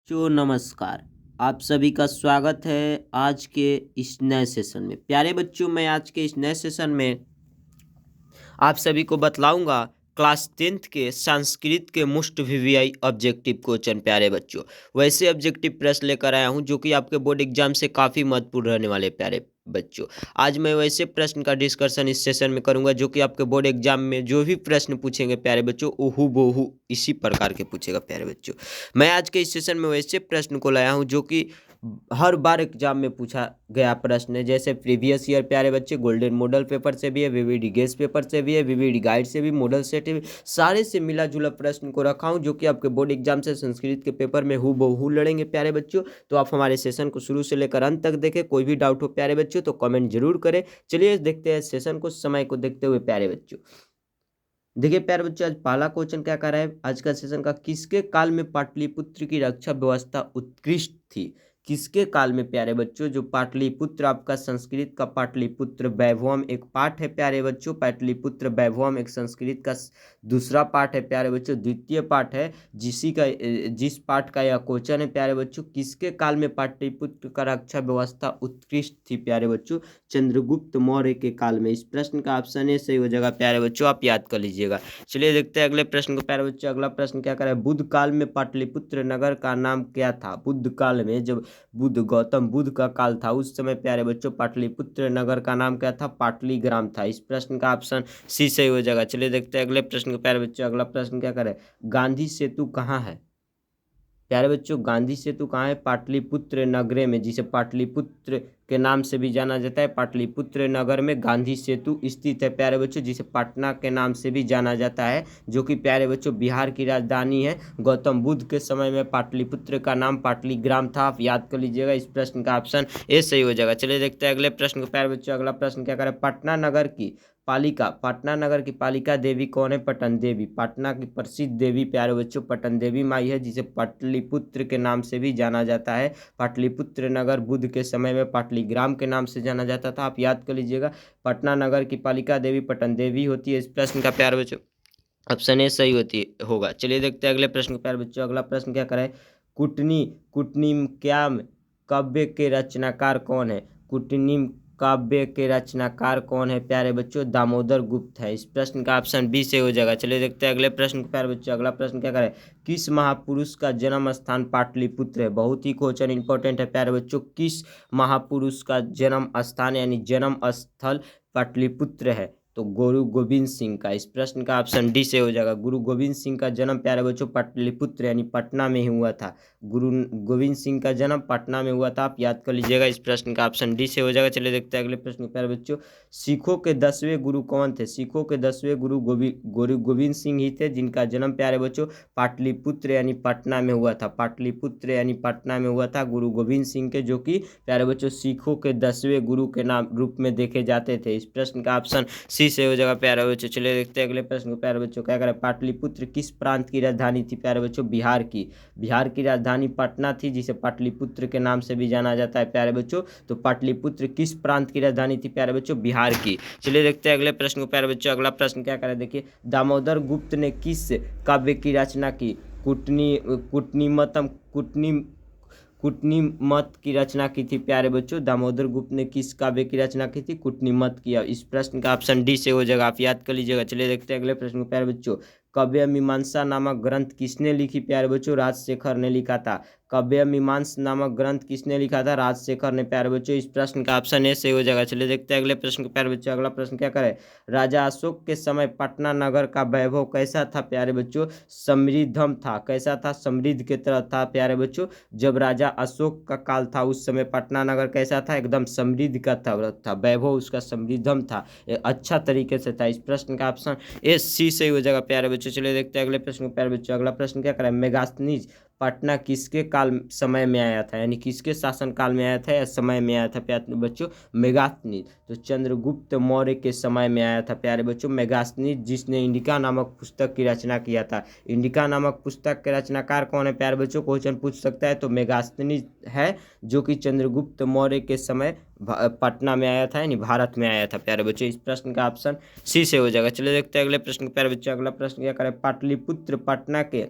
जो नमस्कार। आप सभी का स्वागत है आज के इस नए सेशन में। प्यारे बच्चों, मैं आज के इस नए सेशन में आप सभी को बतलाऊंगा क्लास 10th के संस्कृत के मोस्ट वीवीआई ऑब्जेक्टिव क्वेश्चन। प्यारे बच्चों, वैसे ऑब्जेक्टिव प्रश्न लेकर आया हूं जो कि आपके बोर्ड एग्जाम से काफ़ी महत्वपूर्ण रहने वाले। प्यारे बच्चों, आज मैं वैसे प्रश्न का डिस्कशन इस सेशन में करूंगा जो कि आपके बोर्ड एग्जाम में जो भी प्रश्न पूछेंगे प्यारे बच्चों, हूबहू बहु इसी प्रकार के पूछेगा। प्यारे बच्चों, मैं आज के इस सेशन में वैसे प्रश्न को लाया हूं जो कि हर बार एग्जाम में पूछा गया प्रश्न है। जैसे प्रीवियस ईयर प्यारे बच्चे गोल्डन मॉडल पेपर से भी है, वीवीडी गेस पेपर से भी है, वीवीडी गाइड से भी, मॉडल सेट भी, सारे से मिला जुला प्रश्न को रखा हूं जो कि आपके बोर्ड एग्जाम से संस्कृत के पेपर में हूबहू लड़ेंगे। प्यारे बच्चों, तो आप हमारे सेशन को शुरू से लेकर अंत तक देखें। कोई भी डाउट हो प्यारे बच्चों तो कमेंट जरूर करें। चलिए देखते हैं सेशन को, समय को देखते हुए। प्यारे बच्चों देखिए, प्यारे बच्चों, आज पहला क्वेश्चन क्या कर रहा है आज का सेशन का, किसके काल में पाटलिपुत्र की रक्षा व्यवस्था उत्कृष्ट थी? किसके काल में प्यारे बच्चों, जो पाटलिपुत्र आपका संस्कृत का पाटलिपुत्र वैभवम एक पाठ है प्यारे बच्चों। पाटलिपुत्र वैभवम एक संस्कृत का दूसरा पाठ है प्यारे बच्चों, द्वितीय पाठ है। जिस पाठ का यह क्वेश्चन है प्यारे बच्चों, किसके काल में पाटलिपुत्र का रक्षा व्यवस्था उत्कृष्ट थी? प्यारे बच्चों, चंद्रगुप्त मौर्य के काल में। इस प्रश्न का ऑप्शन ए सही हो जाएगा प्यारे बच्चों, आप याद कर लीजिएगा। चलिए देखते हैं अगले प्रश्न को प्यारे बच्चों। अगला प्रश्न क्या करे, बुद्ध काल में पाटलिपुत्र नगर का नाम क्या था? बुद्ध काल में, जब गौतम बुद्ध का काल था उस समय प्यारे बच्चों पाटलिपुत्र नगर का नाम क्या था? पाटलीग्राम था। इस प्रश्न का ऑप्शन सी सही हो जाएगा। चलिए देखते हैं अगले प्रश्न को प्यारे बच्चों। अगला प्रश्न क्या करे, गांधी सेतु कहाँ है? प्यारे बच्चों, गांधी सेतु कहाँ है? पाटलिपुत्र नगरे में, जिसे पाटलिपुत्र के नाम से भी जाना जाता है। पाटलिपुत्र नगर में गांधी सेतु स्थित है प्यारे बच्चों, जिसे पटना के नाम से भी जाना जाता है, जो कि प्यारे बच्चों बिहार की राजधानी है। गौतम बुद्ध के समय में पाटलिपुत्र का नाम पाटलीग्राम था, आप याद कर लीजिएगा। इस प्रश्न का ऑप्शन ए सही हो जाएगा। चलिए देखते हैं अगले प्रश्न को प्यारे बच्चों। अगला प्रश्न क्या करें, पटना नगर की पालिका देवी कौन है? पटन देवी। पटना की प्रसिद्ध देवी प्यारे बच्चों पटन देवी माई है, जिसे पाटलिपुत्र के नाम से भी जाना जाता है। पाटलिपुत्र नगर बुद्ध के समय में पाटलीग्राम के नाम से जाना जाता था, आप याद कर लीजिएगा। पटना नगर की पालिका देवी पटन देवी होती है। इस प्रश्न का प्यारे बच्चों ऑप्शन ए सही होगा। चलिए देखते हैं अगले प्रश्न को प्यारे बच्चों। अगला प्रश्न क्या कराए, कुटनी कुटनिम्क्याम काव्य के रचनाकार कौन है? कुटनिम काव्य के रचनाकार कौन है प्यारे बच्चों? दामोदर गुप्त है। इस प्रश्न का ऑप्शन बी से हो जाएगा। चलिए देखते हैं अगले प्रश्न को प्यारे बच्चों। अगला प्रश्न क्या करें, किस महापुरुष का जन्म स्थान पाटलिपुत्र है? बहुत ही क्वेश्चन इंपॉर्टेंट है प्यारे बच्चों। किस महापुरुष का जन्म स्थान यानी जन्म स्थल पाटलिपुत्र है? तो गुरु गोविंद सिंह का। इस प्रश्न का ऑप्शन डी से हो जाएगा। गुरु गोविंद सिंह का जन्म प्यारे बच्चों पाटलिपुत्र यानी पटना में ही हुआ था। गुरु गोविंद सिंह का जन्म पटना में हुआ था, आप याद कर लीजिएगा। इस प्रश्न का ऑप्शन डी से हो जाएगा। चलिए देखते हैं अगले प्रश्न प्यारे बच्चों। सिखों के 10वें गुरु कौन थे? सिखों के 10वें गुरु गुरु गोविंद सिंह ही थे, जिनका जन्म प्यारे बच्चों पाटलिपुत्र यानी पटना में हुआ था। पाटलिपुत्र यानी पटना में हुआ था गुरु गोविंद सिंह के, जो कि प्यारे बच्चों सिखों के 10वें गुरु के नाम रूप में देखे जाते थे। इस प्रश्न का ऑप्शन सी से हो जाएगा प्यारे बच्चों। चलिए देखते हैं अगले प्रश्न को प्यारे बच्चों। क्या करें, पाटलिपुत्र किस प्रांत की राजधानी थी प्यारे बच्चों? बिहार की। बिहार की राजधानी पटना थी, जिसे पाटलिपुत्र के नाम से भी जाना जाता है प्यारे बच्चों। तो पाटलिपुत्र किस प्रांत की राजधानी थी प्यारे बच्चों? बिहार की। चलिए देखते हैं अगले प्रश्न को प्यारे बच्चों। अगला प्रश्न क्या करें, देखिए, दामोदर गुप्त ने किस काव्य की रचना की? कुटनीमत की रचना की थी प्यारे बच्चों। दामोदर गुप्त ने किस काव्य की रचना की थी? कुटनीमत की। इस प्रश्न का ऑप्शन डी से हो जाएगा, आप याद कर लीजिएगा। चलिए देखते हैं अगले प्रश्न को प्यारे बच्चों। काव्य मीमांसा नामक ग्रंथ किसने लिखी प्यारे बच्चों? राजशेखर ने लिखा था। काव्य मीमांसा नामक ग्रंथ किसने लिखा था? राजशेखर ने प्यारे बच्चों। इस प्रश्न का ऑप्शन ए से हो जाएगा। चलिए देखते हैं अगले प्रश्न को प्यारे बच्चों। अगला प्रश्न क्या करे, राजा अशोक के समय पटना नगर का वैभव कैसा था प्यारे बच्चों? समृद्धम था। कैसा था? समृद्ध की तरह था प्यारे बच्चों। जब राजा अशोक का काल था उस समय पटना नगर कैसा था? एकदम समृद्ध का था, वैभव उसका समृद्धम था, अच्छा तरीके से था। इस प्रश्न का ऑप्शन ए सी सही हो जाएगा प्यारे बच्चों। चलिए देखते हैं अगले प्रश्न को प्यारे बच्चों। अगला प्रश्न क्या करें, मेगास्थनीज पटना किसके काल समय में आया था, यानी किसके शासन काल में आया था या समय में आया था प्यारे बच्चों? मेगास्थनीज। तो चंद्रगुप्त मौर्य के समय में आया था प्यारे बच्चों मेगास्थनीज, जिसने इंडिका नामक पुस्तक की रचना किया था। इंडिका नामक पुस्तक के रचनाकार कौन है प्यारे बच्चों? क्वेश्चन पूछ सकता है। तो मेगास्थनीज है, जो कि चंद्रगुप्त मौर्य के समय पटना में आया था, यानी भारत में आया था प्यारे बच्चों। इस प्रश्न का ऑप्शन सी से हो जाएगा। चलिए देखते हैं अगले प्रश्न प्यारे बच्चों। अगला प्रश्न क्या करें, पाटलिपुत्र पटना के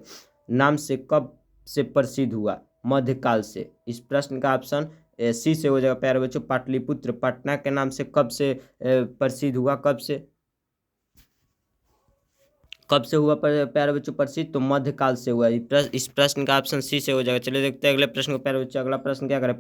नाम से कब से प्रसिद्ध हुआ? मध्यकाल से। इस प्रश्न का ऑप्शन सी से हो जाएगा प्यारे बच्चों। पाटलिपुत्र पटना के नाम से कब से प्रसिद्ध हुआ, कब से हुआ प्यारे बच्चों प्रसिद्ध? तो मध्यकाल से हुआ। इस प्रश्न का ऑप्शन सी से हो जाएगा। चलिए देखते हैं अगले प्रश्न को प्यारे बच्चों। अगला प्रश्न क्या करें?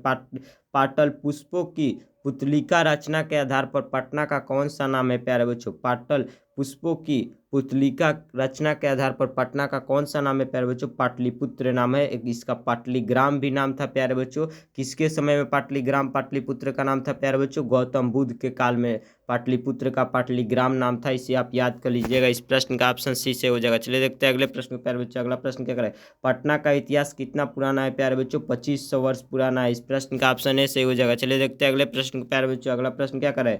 पाटल पुष्पों की पुतलिका रचना के आधार पर पटना का कौन सा नाम है प्यारे बच्चों? पाटल पुष्पों की पुतलिका रचना के आधार पर पटना का कौन सा नाम है प्यारे बच्चों? पाटलिपुत्र नाम है। एक इसका पाटलिग्राम भी नाम था प्यारे बच्चों। किसके समय में पाटलिग्राम पाटलिपुत्र का नाम था प्यारे बच्चों? गौतम बुद्ध के काल में पाटलिपुत्र का पाटलिग्राम नाम था। इसे आप याद कर लीजिएगा। इस प्रश्न का ऑप्शन सी से हो जाएगा। चलिए देखते हैं अगले प्रश्न को प्यारे बच्चों। अगला प्रश्न क्या करें? पटना का इतिहास कितना पुराना है प्यारे बच्चों? 2500 वर्ष पुराना है। इस प्रश्न का ऑप्शन ए से हो जाएगा। चलिए देखते हैं अगले प्रश्न को प्यारे बच्चों। अगला प्रश्न क्या करें?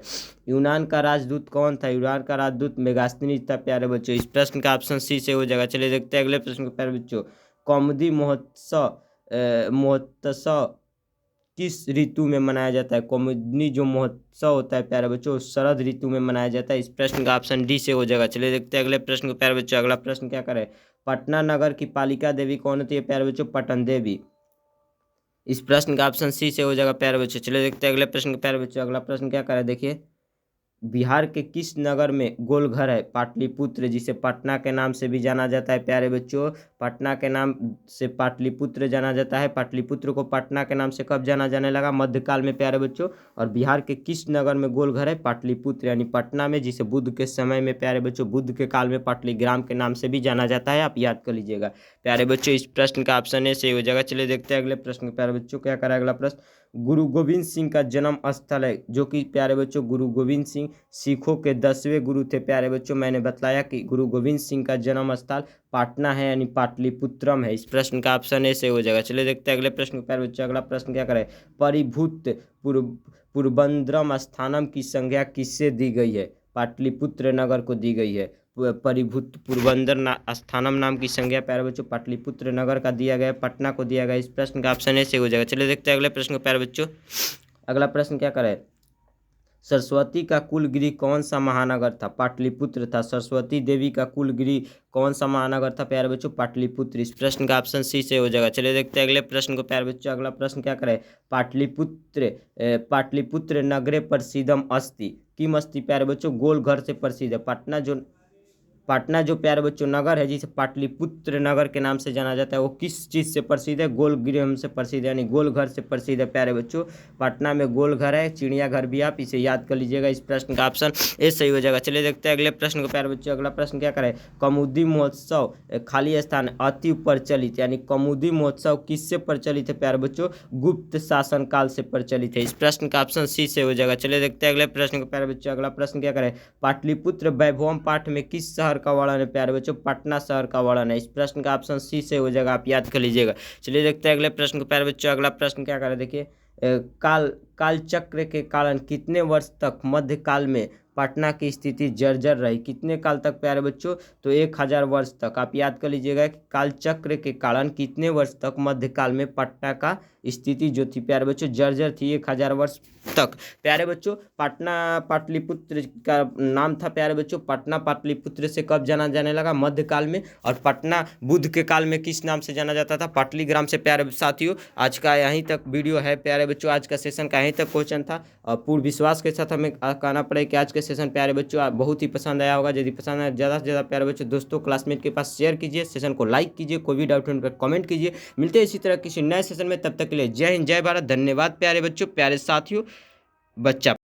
यूनान का राजदूत कौन था? यूनान का राजदूत मेगास्थनीज था प्यारे बच्चों। इस प्रश्न का ऑप्शन सी से हो जाएगा। चलिए देखते हैं अगले प्रश्न को प्यारे बच्चों। कौमुदी महोत्सव किस ऋतु में मनाया जाता है? कौमुदी जो महोत्सव होता है प्यारे बच्चों शरद ऋतु में मनाया जाता है। इस प्रश्न का ऑप्शन डी से हो जाएगा। चलिए देखते हैं अगले प्रश्न को प्यारे बच्चों। अगला प्रश्न क्या करें? पटना नगर की पालिका देवी कौन होती है प्यारे बच्चों? पटन देवी। इस प्रश्न का ऑप्शन सी से हो जाएगा प्यारे बच्चों। चलिए देखते हैं अगले प्रश्न को प्यारे बच्चों। अगला प्रश्न क्या करें? देखिए, बिहार के किस नगर में गोलघर है? पाटलिपुत्र, जिसे पटना के नाम से भी जाना जाता है प्यारे बच्चों। पटना के नाम से पाटलिपुत्र जाना जाता है। पाटलिपुत्र को पटना के नाम से कब जाना जाने लगा? मध्यकाल में प्यारे बच्चों। और बिहार के किस नगर में गोलघर है? पाटलिपुत्र यानी पटना में, जिसे बुद्ध के समय में प्यारे बच्चों बुद्ध के काल में पाटलिग्राम के नाम से भी जाना जाता है। आप याद कर लीजिएगा प्यारे बच्चों। इस प्रश्न का ऑप्शन ए से हो जाएगा। चलिए देखते हैं अगले प्रश्न प्यारे बच्चों। क्या करें? अगला प्रश्न, गुरु गोविंद सिंह का जन्म स्थल है, जो कि प्यारे बच्चों गुरु गोविंद सिंह सिखों के 10वें गुरु थे प्यारे बच्चों। मैंने बताया कि गुरु गोविंद सिंह का जन्म स्थल पाटना है यानी पाटलिपुत्रम है। इस प्रश्न का ऑप्शन ए से हो जाएगा। चलिए देखते हैं अगले प्रश्न प्यारे बच्चों। अगला प्रश्न क्या करें? परिभूत पूर्वंद्रम स्थानम की संज्ञा किससे दी गई है? पाटलिपुत्र नगर को दी गई है। परिभूत पूर्वंदर स्थानम नाम की संज्ञा प्यारे बच्चों पाटलिपुत्र नगर का दिया गया, पटना को दिया गया। इस प्रश्न का ऑप्शन ए से हो जाएगा। चलिए देखते हैं अगले प्रश्न को प्यारे बच्चों। अगला प्रश्न क्या करें? सरस्वती का कुलगिरी कौन सा महानगर था? पाटलिपुत्र था। सरस्वती देवी का कुलगिरी कौन सा महानगर था प्यारे बच्चों? पाटलिपुत्र। इस प्रश्न का ऑप्शन सी से हो जाएगा। चलिए देखते हैं अगले प्रश्न को प्यारे बच्चों। अगला प्रश्न क्या करें? पाटलिपुत्र नगरे प्रसिद्धम अस्ति, किम अस्ति प्यारे बच्चों? गोल घर से प्रसिद्ध है। पटना जो प्यारे बच्चों नगर है जिसे पाटलिपुत्र नगर के नाम से जाना जाता है, वो किस चीज़ से प्रसिद्ध है? गोल गृह से प्रसिद्ध है यानी गोल घर से प्रसिद्ध है प्यारे बच्चों। पटना में गोल घर है, चिड़ियाघर भी, आप इसे याद कर लीजिएगा। इस प्रश्न का ऑप्शन ए सही हो जाएगा। चलिए देखते हैं अगले प्रश्न को प्यारे बच्चों। अगला प्रश्न क्या करें? कौमुदी महोत्सव खाली स्थान अति प्रचलित, यानी कौमुदी महोत्सव किससे प्रचलित है प्यारे बच्चों? गुप्त शासन काल से प्रचलित है। इस प्रश्न का ऑप्शन सी से हो जाएगा। चलिए देखते हैं अगले प्रश्न को प्यारे बच्चों। अगला प्रश्न क्या करें? पाटलिपुत्र वैभवम पाठ में किस शहर का वर्णन है प्यारे बच्चों? पटना शहर का वर्णन है। इस प्रश्न का ऑप्शन सी से हो जाएगा। आप याद कर लीजिएगा। चलिए देखते हैं अगले प्रश्न को प्यारे बच्चों। अगला प्रश्न क्या करें? देखिए, काल चक्र के कारण कितने वर्ष तक मध्यकाल में पटना की स्थिति जर्जर रही? कितने काल तक प्यारे बच्चों? तो 1000 वर्ष तक। आप याद कर लीजिएगा कि काल चक्र के कारण कितने वर्ष तक मध्यकाल में पटना का स्थिति जो थी प्यारे बच्चों जर्जर थी? 1000 वर्ष तक प्यारे बच्चों। पटना पाटलिपुत्र का नाम था प्यारे बच्चों। पटना पाटलिपुत्र से कब जाना जाने लगा? मध्यकाल में। और पटना बुद्ध के काल में किस नाम से जाना जाता था? पाटलिग्राम से। प्यारे साथियों, आज का यहीं तक वीडियो है प्यारे बच्चों। आज का सेशन का यहीं तक क्वेश्चन था और पूर्ण विश्वास के साथ हमें कहना पड़े कि आज के सेशन प्यारे बच्चों बहुत ही पसंद आया होगा। यदि पसंद आया ज़्यादा से ज़्यादा प्यारे बच्चों दोस्तों क्लासमेट के पास शेयर कीजिए, सेशन को लाइक कीजिए, कोई भी डाउट उन पर कमेंट कीजिए। मिलते हैं इसी तरह किसी नए सेशन में, तब तक के लिए जय हिंद, जय भारत, धन्यवाद प्यारे बच्चों, प्यारे साथियों, बच्चा